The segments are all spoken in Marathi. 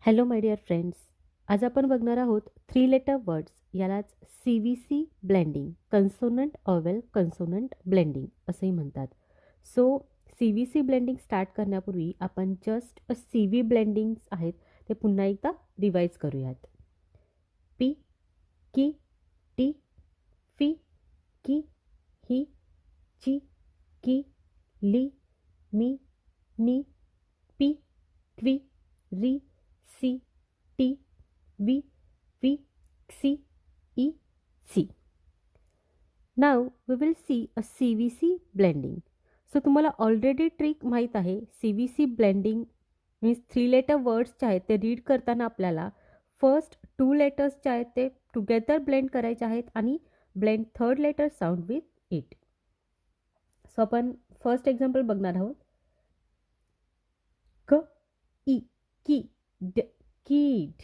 Hello my dear friends. आज आपण बघणार आहोत 3 लेटर वर्ड्स, यालाच CVC ब्लेंडिंग, कन्सोनंट ऑवेल कन्सोनंट ब्लेंडिंग असेही म्हणतात. सो CVC ब्लेंडिंग स्टार्ट करण्यापूर्वी आपण जस्ट CV ब्लेंडिंग्स आहेत ते पुन्हा एकदा रिवाइज करूयात. पी, की, टी, फी, की, ही, ची, की, ली, मी, नी, पी, क्वी, री, सी, टी, वी, वी, सी, ई, सी. Now we will see a CVC blending. So तुम्हाला ऑलरेडी ट्रिक माहीत आहे. CVC blending means 3 letter words जे आहेत ते रीड करताना आपल्याला फर्स्ट 2 लेटर्स जे आहेत ते टुगेदर ब्लेंड करायचे आहेत आणि blend third letter sound with it. So आपण फर्स्ट एक्झाम्पल बघणार आहोत. क, ई, की, ड, कीड.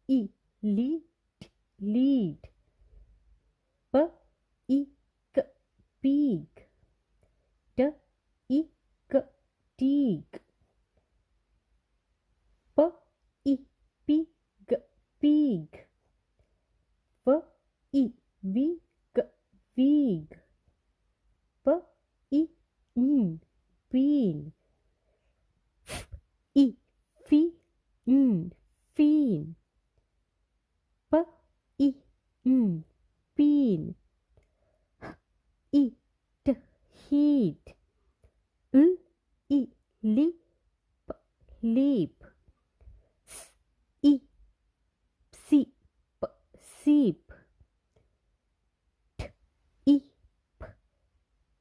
ई, लीड, लीड. प, ई, क, पीक. ट, ई, क, टीक. प, ई, पी, ग, पीग. व, ई, वी, ग, वीग. प, ई, इन, पीन. ई, फी, इन, फीन. प, ई, इन, पीन. ई, ट, हीट. ई, लीप, लीप. ई, सी, प, सीप. ठ, ई, प,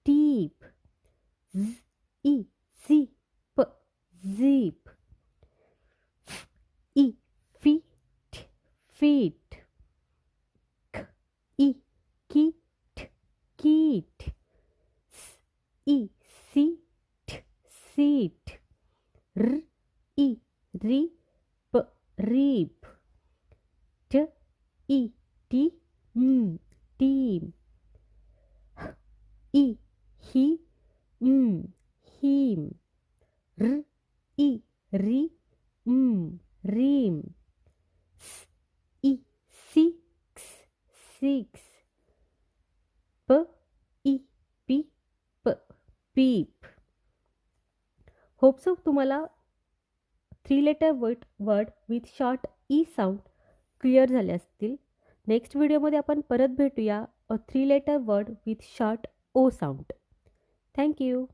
टीप. ई, सी, प, zip. ई, फीट, feet. क, ई, कीट, कीट. ई, सीट, सीट. र, ई, रीप, रीप. ट, ई, टी, टीम. ई, ही, हीम. र, ई, री, रीम. ई, सिक्स, सिक्स. प, ई, पी, प, पीप. होप सो तुम्हाला 3 letter word with short E sound clear झाले असतील. नेक्स्ट व्हिडिओमध्ये आपण परत भेटूया a 3 letter word with short O sound. Thank you.